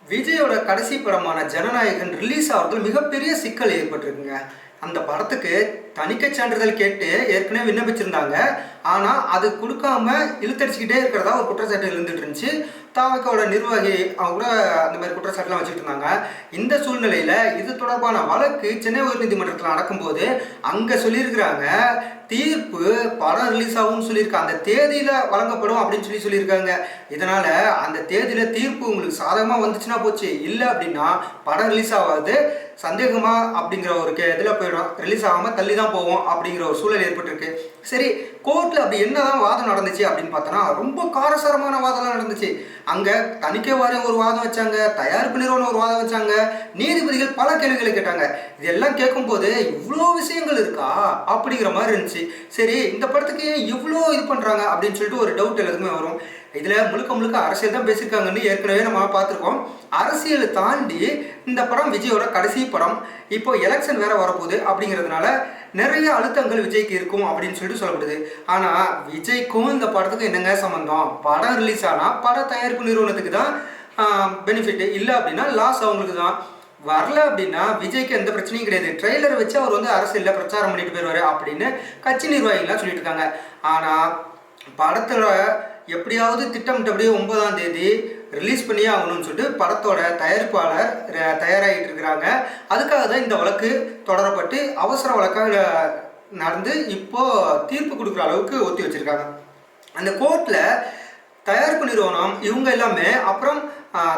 விஜயோட கடைசி படமான ஜனநாயகன் ரிலீஸ் ஆகிறதுல மிகப்பெரிய சிக்கல் ஏற்பட்டிருக்குங்க. அந்த படத்துக்கு தணிக்கை சான்றிதழ் கேட்டு ஏற்கனவே விண்ணப்பிச்சிருந்தாங்க. ஆனால் அது கொடுக்காம இழுத்தடிச்சுக்கிட்டே இருக்கிறதா ஒரு குற்றச்சாட்டு இருந்துட்டு இருந்துச்சு. தாவகோட நிர்வாகி அவங்க கூட அந்த மாதிரி குற்றச்சாட்டுலாம் வச்சுட்டு இருந்தாங்க. இந்த சூழ்நிலையில் இது தொடர்பான வழக்கு சென்னை உயர்நீதிமன்றத்தில் நடக்கும்போது அங்கே சொல்லியிருக்கிறாங்க, தீர்ப்பு படம் ரிலீஸ் ஆகும்னு சொல்லியிருக்காங்க, அந்த தேதியில் வழங்கப்படும் அப்படின்னு சொல்லியிருக்காங்க. இதனால் அந்த தேதியில் தீர்ப்பு உங்களுக்கு சாதகமாக வந்துச்சுன்னா போச்சு, இல்லை அப்படின்னா படம் ரிலீஸ் ஆகாது, சந்தேகமா அப்படிங்கிற ஒரு இதில் போயிடும், ரிலீஸ் ஆகாமல் தள்ளி தான் போவோம் அப்படிங்கிற ஒரு சூழல் ஏற்பட்டிருக்கு. சரி, கோர்ட்டில் அப்படி என்னதான் வாதம் நடந்துச்சு அப்படின்னு பார்த்தோன்னா ரொம்ப காரசாரமான வாதம்லாம் நடந்துச்சு. அங்கே தணிக்கை வாரியம் ஒரு வாதம் வச்சாங்க, தயாரிப்பு நிறுவனம் ஒரு வாதம் வச்சாங்க, நீதிபதிகள் பல கேள்விகளை கேட்டாங்க. இதெல்லாம் கேட்கும்போது இவ்வளோ விஷயங்கள் இருக்கா அப்படிங்கிற மாதிரி இருந்துச்சு. சரி, இந்த படத்துக்கு இவ்வளோ இது பண்ணுறாங்க அப்படின்னு சொல்லிட்டு ஒரு டவுட் எல்லாத்துக்குமே வரும். இதில் முழுக்க முழுக்க அரசியல் தான் பேசியிருக்காங்கன்னு ஏற்கனவே நம்ம பார்த்துருக்கோம். அரசியலை தாண்டி இந்த படம் விஜயோட கடைசி படம், இப்போ எலெக்ஷன் வேற வரப்போகுது அப்படிங்கிறதுனால நிறைய அழுத்தங்கள் விஜய்க்கு இருக்கும் அப்படின்னு சொல்லிட்டு சொல்லப்படுது. ஆனால் விஜய்க்கும் இந்த படத்துக்கும் என்னங்க சம்மந்தம்? படம் ரிலீஸ் ஆனால் பட தயாரிப்பு நிறுவனத்துக்கு தான் பெனிஃபிட், இல்லை அப்படின்னா லாஸ் அவங்களுக்கு தான். வரல அப்படின்னா விஜய்க்கு எந்த பிரச்சனையும் கிடையாது. ட்ரெய்லரை வச்சு அவர் வந்து அரசியலில் பிரச்சாரம் பண்ணிட்டு போயிடுவார் அப்படின்னு கட்சி நிர்வாகிகள்லாம் சொல்லிட்டு இருக்காங்க. ஆனால் படத்தில் எப்படியாவது திட்டமிட்டபடியே 9ஆம் தேதி ரிலீஸ் பண்ணியே ஆகணும்னு சொல்லிட்டு படத்தோட தயாரிப்பாளர் தயாராகிட்டு இருக்கிறாங்க. அதுக்காக தான் இந்த வழக்கு தொடரப்பட்டு அவசர வழக்காக நடந்து இப்போ தீர்ப்பு கொடுக்குற அளவுக்கு ஒத்தி வச்சிருக்காங்க. அந்த கோர்ட்டில் தயாரிப்பு நிறுவனம் இவங்க எல்லாமே, அப்புறம்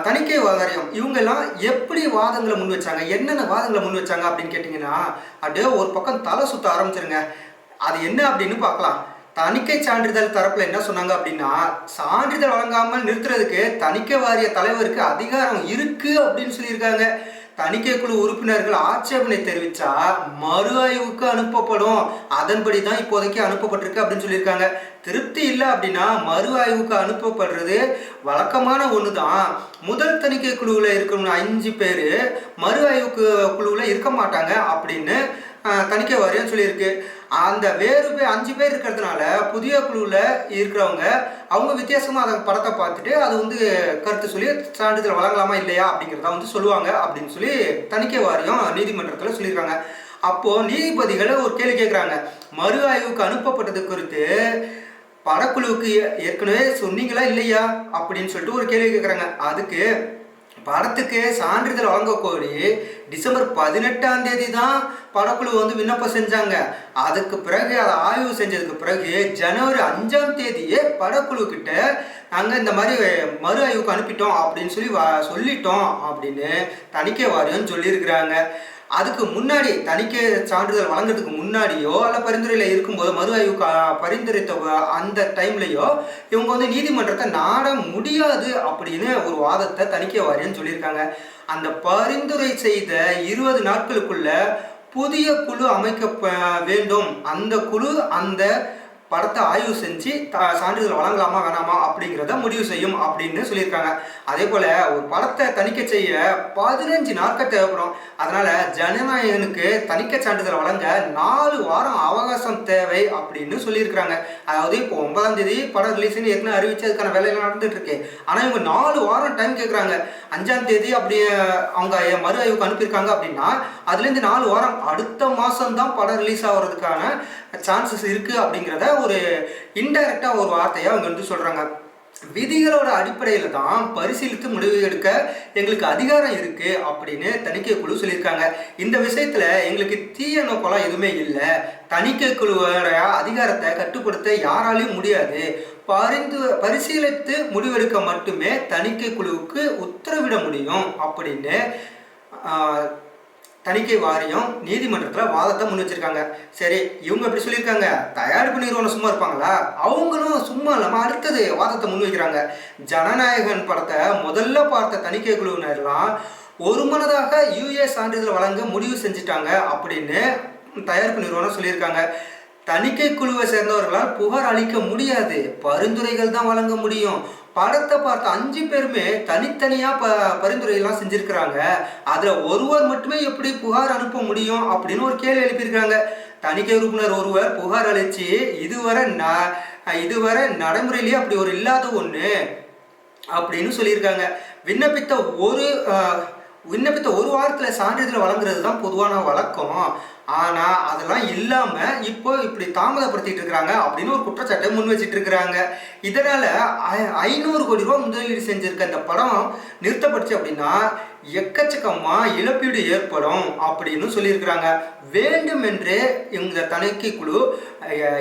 தணிக்கை வாரியம் இவங்க எல்லாம் எப்படி வாதங்களை முன் வச்சாங்க, என்னென்ன வாதங்களை முன் வச்சாங்க அப்படின்னு கேட்டிங்கன்னா அப்படியே ஒரு பக்கம் தலை சுத்த ஆரம்பிச்சிருங்க. அது என்ன அப்படின்னு பார்க்கலாம். தணிக்கை சான்றிதழ் தரப்புல என்ன சொன்னாங்க அப்படின்னா, சான்றிதழ் வழங்காமல் நிறுத்துறதுக்கு தணிக்கை வாரிய தலைவருக்கு அதிகாரம் இருக்கு அப்படின்னு சொல்லியிருக்காங்க. தணிக்கை குழு உறுப்பினர்கள் ஆட்சேபனை தெரிவித்தா மறு ஆய்வுக்கு அனுப்பப்படும், அதன்படி தான் இப்போதைக்கு அனுப்பப்பட்டிருக்கு அப்படின்னு சொல்லியிருக்காங்க. திருப்தி இல்லை அப்படின்னா மறு ஆய்வுக்கு அனுப்பப்படுறது வழக்கமான ஒன்று தான். முதல் தணிக்கை குழுவில் இருக்கணும் 5 பேர் மறு ஆய்வுக்கு குழுவில் இருக்க மாட்டாங்க அப்படின்னு தணிக்கை வாரியம் சொல்லியிருக்கு. அந்த வேறு 5 பேர் இருக்கிறதுனால புதிய குழுவில் இருக்கிறவங்க அவங்க வித்தியாசமாக அதை படத்தை பார்த்துட்டு அது வந்து கருத்து சொல்லி சான்றிதழ் வழங்கலாமா இல்லையா அப்படிங்கிறத வந்து சொல்லுவாங்க அப்படின்னு சொல்லி தணிக்கை வாரியம் நீதிமன்றத்தில் சொல்லியிருக்காங்க. அப்போது நீதிபதிகளை ஒரு கேள்வி கேட்குறாங்க, மறு ஆய்வுக்கு அனுப்பப்பட்டது குறித்து படக்குழுவுக்கு ஏற்கனவே சொன்னீங்களா இல்லையா அப்படின்னு சொல்லிட்டு ஒரு கேள்வி கேட்குறாங்க. அதுக்கு படத்துக்கு சான்றிதழ் வழங்க கோரி டிசம்பர் 18ஆம் தேதி தான் படக்குழு வந்து விண்ணப்பம் செஞ்சாங்க. அதுக்கு பிறகு அதை ஆய்வு செஞ்சதுக்கு பிறகு ஜனவரி 5ஆம் தேதியே படக்குழு கிட்ட நாங்கள் இந்த மாதிரி மறு ஆய்வுக்கு அனுப்பிட்டோம் அப்படின்னு சொல்லிட்டோம் அப்படின்னு தணிக்கை வாரியம் சொல்லியிருக்கிறாங்க. அதுக்கு முன்னாடி தணிக்கை சான்றிதழ் வழங்குறதுக்கு முன்னாடியோ அல்ல பரிந்துரையில் இருக்கும்போது மறு ஆய்வுக்கு பரிந்துரைத்த அந்த டைம்லையோ இவங்க வந்து நீதிமன்றத்தை நாட முடியாது அப்படின்னு ஒரு வாதத்தை தணிக்கை வாரியம் சொல்லியிருக்காங்க. அந்த பரிந்துரை செய்த 20 நாட்களுக்குள்ள புதிய குழு அமைக்க வேண்டும், அந்த குழு அந்த படத்தை ஆய்வு செஞ்சு சான்றிதழ் வழங்கலாமா வேணாமா அப்படிங்கிறத முடிவு செய்யும் அப்படின்னு சொல்லியிருக்காங்க. அதே போல் ஒரு படத்தை தணிக்கை செய்ய 15 நாட்கள் தேவைப்படும். அதனால் ஜனநாயகனுக்கு தணிக்கை சான்றிதழ் வழங்க 4 வாரம் அவகாசம் தேவை அப்படின்னு சொல்லியிருக்கிறாங்க. அதாவது இப்போ 9ஆம் தேதி படம் ரிலீஸ்ன்னு ஏற்கனவே அறிவிச்சு அதுக்கான வேலையெல்லாம் நடந்துட்டு இருக்கு. ஆனால் இவங்க 4 வாரம் டைம் கேட்குறாங்க. 5ஆம் தேதி அப்படி அவங்க மறு ஆய்வுக்கு அனுப்பியிருக்காங்க அப்படின்னா அதுலேருந்து 4 வாரம், அடுத்த மாதம் தான் படம் ரிலீஸ் ஆகிறதுக்கான சான்சஸ் இருக்குது அப்படிங்கிறத ஒரு இன்டைரக்டாக ஒரு வார்த்தையை அவங்க வந்து சொல்கிறாங்க. விதிகளோட அடிப்படையில் தான் பரிசீலித்து முடிவு எடுக்க எங்களுக்கு அதிகாரம் இருக்குது அப்படின்னு தணிக்கை குழு சொல்லியிருக்காங்க. இந்த விஷயத்தில் எங்களுக்கு தீய நோக்கம்லாம் எதுவுமே இல்லை. தணிக்கை குழுவோட அதிகாரத்தை கட்டுப்படுத்த யாராலையும் முடியாது. பரிசீலித்து முடிவெடுக்க மட்டுமே தணிக்கை குழுவுக்கு உத்தரவிட முடியும் அப்படின்னு தணிக்கை வாரியம் நீதிமன்றத்தில் வாதத்தை முன் வச்சிருக்காங்க. சரி, இவங்க எப்படி சொல்லியிருக்காங்க, தயாரிப்பு நிறுவனம் சும்மா இருப்பாங்களா? அவங்களும் சும்மா இல்லாமல் அடுத்தது வாதத்தை முன் வைக்கிறாங்க. ஜனநாயகன் படத்தை முதல்ல பார்த்த தணிக்கை குழுவினர்லாம் ஒரு மனதாக யுஏ சான்றிதழ் வழங்க முடிவு செஞ்சுட்டாங்க அப்படின்னு தயாரிப்பு நிறுவனம் சொல்லியிருக்காங்க. தணிக்கை குழுவை சேர்ந்தவர்களால் புகார் அளிக்க முடியாது, பரிந்துரைகள் தான் வழங்க முடியும். படத்தை பார்த்த 5 பேருமே தனித்தனியாக பரிந்துரையெல்லாம் செஞ்சுருக்கிறாங்க. அதில் ஒருவர் மட்டுமே எப்படி புகார் அனுப்ப முடியும் அப்படின்னு ஒரு கேள்வி எழுப்பியிருக்காங்க. தணிக்கை உறுப்பினர் ஒருவர் புகார் அளித்து இதுவரை நடைமுறையிலேயே அப்படி ஒரு இல்லாத ஒன்று, அப்படின்னு சொல்லியிருக்காங்க. விண்ணப்பித்த ஒரு விண்ணப்பித்த ஒரு வாரத்தில் சான்றிதழ் வழங்குறது தான் பொதுவான வழக்கம். ஆனால் அதெல்லாம் இல்லாமல் இப்போ இப்படி தாமதப்படுத்திட்டு இருக்கிறாங்க அப்படின்னு ஒரு குற்றச்சாட்டை முன் வச்சுட்டு இருக்கிறாங்க. இதனால் 500 கோடி ரூபா முதலீடு செஞ்சிருக்க இந்த படம் நிறுத்தப்படுச்சு அப்படின்னா எக்கச்சக்கமாக இழப்பீடு ஏற்படும் அப்படின்னு சொல்லியிருக்கிறாங்க. வேண்டுமென்றே இந்த தணிக்கை குழு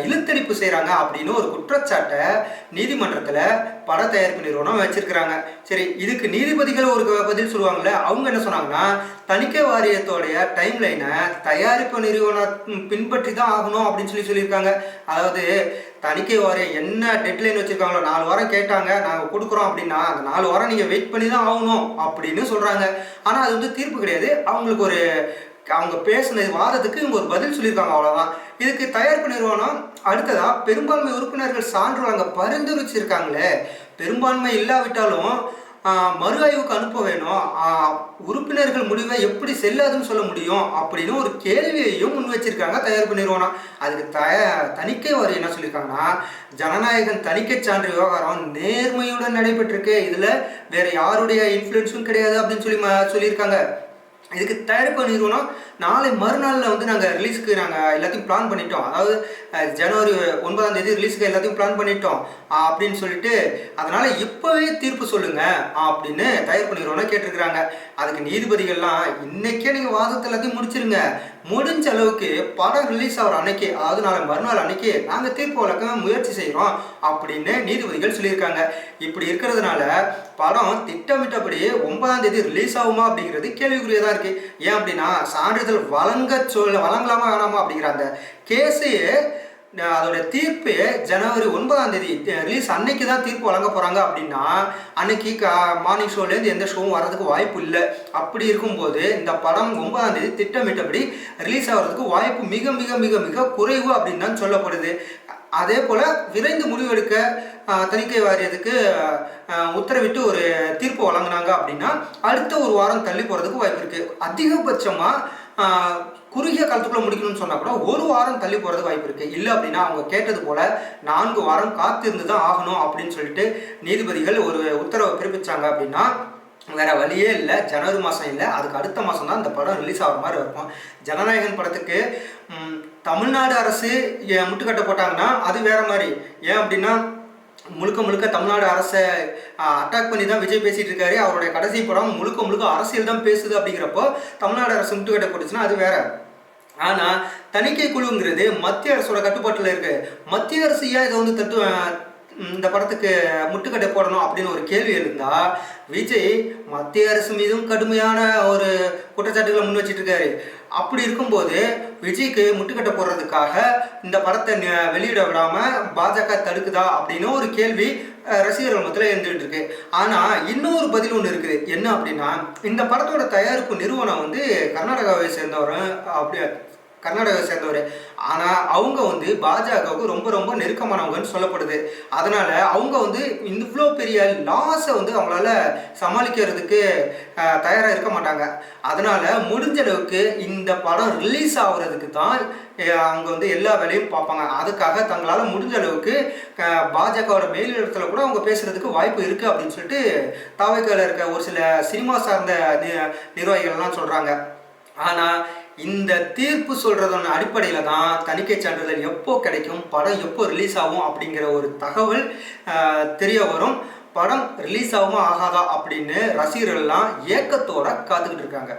இழுத்தடிப்பு செய்கிறாங்க அப்படின்னு ஒரு குற்றச்சாட்டை நீதிமன்றத்தில் பட தயாரிப்பு நிறுவனம் வச்சிருக்கிறாங்க. சரி, இதுக்கு நீதிபதிகள் ஒரு பதில் சொல்லுவாங்கல்ல. அவங்க என்ன சொன்னாங்கன்னா, தணிக்கை வாரியத்தோடைய டைம் லைனை தயாரிப்பு நிறுவனம் பின்பற்றி தான் ஆகணும் அப்படின்னு சொல்லியிருக்காங்க. அதாவது தணிக்கை வாரியம் என்ன டெட்லைன் வச்சுருக்காங்களோ 4 வாரம் கேட்டாங்க, நாங்கள் கொடுக்குறோம் அப்படின்னா அந்த 4 வாரம் நீங்கள் வெயிட் பண்ணி தான் ஆகணும் அப்படின்னு சொல்கிறாங்க. ஆனால் அது வந்து தீர்ப்பு கிடையாது. அவங்களுக்கு ஒரு அவங்க பேசின வாதத்துக்கு இவங்க ஒரு பதில் சொல்லியிருக்காங்க, அவ்வளோதான். இதுக்கு தயாரிப்பு நிறுவனம் அடுத்ததாக பெரும்பான்மை உறுப்பினர்கள் சான்று வழங்க பரிந்துரைச்சிருக்காங்களே. பெரும்பான்மை இல்லாவிட்டாலும் மறு ஆய்வுக்கு அனுப்ப வேணும், உறுப்பினர்கள் முடிவை எப்படி செல்லாதுன்னு சொல்ல முடியும் அப்படின்னு ஒரு கேள்வியையும் முன் வச்சிருக்காங்க தயாரிப்பு நிறுவனம். அதுக்கு தணிக்கை வாரியம் என்ன சொல்லியிருக்காங்கன்னா, ஜனநாயகன் தணிக்கை சான்று விவகாரம் நேர்மையுடன் நடைபெற்றிருக்கு, இதில் வேற யாருடைய இன்ஃப்ளூயன்ஸும் கிடையாது அப்படின்னு சொல்லியிருக்காங்க. இதுக்கு தயாரிப்பு நிறுவனம் நாளை மறுநாளில் வந்து நாங்கள் ரிலீஸுக்கு நாங்கள் எல்லாத்தையும் பிளான் பண்ணிட்டோம், அதாவது ஜனவரி 9ஆம் தேதி ரிலீஸுக்கு எல்லாத்தையும் பிளான் பண்ணிட்டோம் அப்படின்னு சொல்லிட்டு, அதனால் இப்போவே தீர்ப்பு சொல்லுங்கள் அப்படின்னு தயாரிப்பு நிறுவனம் கேட்டிருக்கிறாங்க. அதுக்கு நீதிபதிகள்லாம் இன்னைக்கே நீங்கள் வாதத்தை எல்லாத்தையும் முடிச்சிருங்க, முடிஞ்ச அளவுக்கு படம் ரிலீஸ் ஆகிற அன்னைக்கு, அதாவது நாளை மறுநாள் அன்னைக்கு நாங்கள் தீர்ப்பு வழங்க முயற்சி செய்கிறோம் அப்படின்னு நீதிபதிகள் சொல்லியிருக்காங்க. இப்படி இருக்கிறதுனால படம் திட்டமிட்டபடி 9ஆம் தேதி ரிலீஸ் ஆகுமா அப்படிங்கிறது கேள்விக்குரியதாக இருக்குது. ஏன் அப்படின்னா சான்றிதழ் வழங்கலாமா வேணாமா அப்படிங்கிற அந்த கேஸையே, அதோட தீர்ப்பு ஜனவரி 9ஆம் தேதி ரிலீஸ் அன்னைக்கு தான் தீர்ப்பு வழங்க போகிறாங்க அப்படின்னா அன்னைக்கு மார்னிங் ஷோலேருந்து எந்த ஷோவும் வர்றதுக்கு வாய்ப்பு இல்லை. அப்படி இருக்கும்போது இந்த படம் 9ஆம் தேதி திட்டமிட்டபடி ரிலீஸ் ஆகிறதுக்கு வாய்ப்பு மிக மிக மிக மிக குறைவு அப்படின்னு தான் சொல்லப்படுது. அதே போல் விரைந்து முடிவெடுக்க தணிக்கை வாரியத்துக்கு உத்தரவிட்டு ஒரு தீர்ப்பு வழங்கினாங்க அப்படின்னா அடுத்த ஒரு வாரம் தள்ளி போகிறதுக்கு வாய்ப்பு இருக்குது. அதிகபட்சமாக குறுகிய காலத்துக்குள்ளே முடிக்கணும்னு சொன்னால் கூட ஒரு வாரம் தள்ளி போகிறதுக்கு வாய்ப்பு இருக்குது. இல்லை அப்படின்னா அவங்க கேட்டது போல் 4 வாரம் காத்திருந்து தான் ஆகணும் அப்படின்னு சொல்லிட்டு நீதிபதிகள் ஒரு உத்தரவை பிறப்பிச்சாங்க அப்படின்னா வேற வழியே இல்லை. ஜனவரி மாதம் இல்லை, அதுக்கு அடுத்த மாதம் தான் இந்த படம் ரிலீஸ் ஆகிற மாதிரி இருக்கும். ஜனநாயகன் படத்துக்கு தமிழ்நாடு அரசு முட்டுக்கட்டை போட்டாங்கன்னா அது வேற மாதிரி. ஏன் அப்படின்னா முழுக்க முழுக்க தமிழ்நாடு அரசை அட்டாக் பண்ணி தான் விஜய் பேசிகிட்டு இருக்காரு. அவருடைய கடைசி படம் முழுக்க முழுக்க அரசியல் தான் பேசுது. அப்படிங்கிறப்போ தமிழ்நாடு அரசு முட்டுக்கட்டை போட்டுச்சுன்னா அது வேற. ஆனால் தணிக்கை குழுங்கிறது மத்திய அரசோட கட்டுப்பாட்டில் இருக்கு. மத்திய அரசு ஏன் இதை வந்து இந்த படத்துக்கு முட்டுக்கட்டை போடணும் அப்படின்னு ஒரு கேள்வி இருந்தால் விஜய் மத்திய அரசு மீதும் கடுமையான ஒரு குற்றச்சாட்டுகளை முன் வச்சிட்டு இருக்காரு. அப்படி இருக்கும்போது விஜய்க்கு முட்டுக்கட்டை போடுறதுக்காக இந்த படத்தை வெளியிட விடாமல் பாஜக தடுக்குதா அப்படின்னு ஒரு கேள்வி ரசிகர்கள் மத்தியில் இருந்துகிட்டு இருக்கு. ஆனால் இன்னொரு பதில் ஒன்று இருக்குது. என்ன அப்படின்னா, இந்த படத்தோட தயாரிப்பு நிறுவனம் வந்து கர்நாடகாவை சேர்ந்தவர். ஆனால் அவங்க வந்து பாஜகவுக்கு ரொம்ப ரொம்ப நெருக்கமானவங்கன்னு சொல்லப்படுது. அதனால் அவங்க வந்து இவ்வளோ பெரிய லாஸை வந்து அவங்களால சமாளிக்கிறதுக்கு தயாராக இருக்க மாட்டாங்க. அதனால் முடிஞ்ச அளவுக்கு இந்த படம் ரிலீஸ் ஆகுறதுக்கு தான் அவங்க வந்து எல்லா வேலையும் பார்ப்பாங்க. அதுக்காக தங்களால் முடிஞ்ச அளவுக்கு பாஜகவோட மேலிடத்தில் கூட அவங்க பேசுகிறதுக்கு வாய்ப்பு இருக்குது அப்படின்னு சொல்லிட்டு தாவேக்கால இருக்க ஒரு சில சினிமா சார்ந்த நிர்வாகிகள்லாம் சொல்கிறாங்க. ஆனால் இந்த தீர்ப்பு சொல்கிறதோட அடிப்படையில் தான் தணிக்கை சான்றிதழ் எப்போ கிடைக்கும், படம் எப்போ ரிலீஸ் ஆகும் அப்படிங்கிற ஒரு தகவல் தெரிய வரும். படம் ரிலீஸ் ஆகுமா ஆகாதா அப்படின்னு ரசிகர்கள்லாம் ஏக்கத்தோடு காத்துக்கிட்டு இருக்காங்க.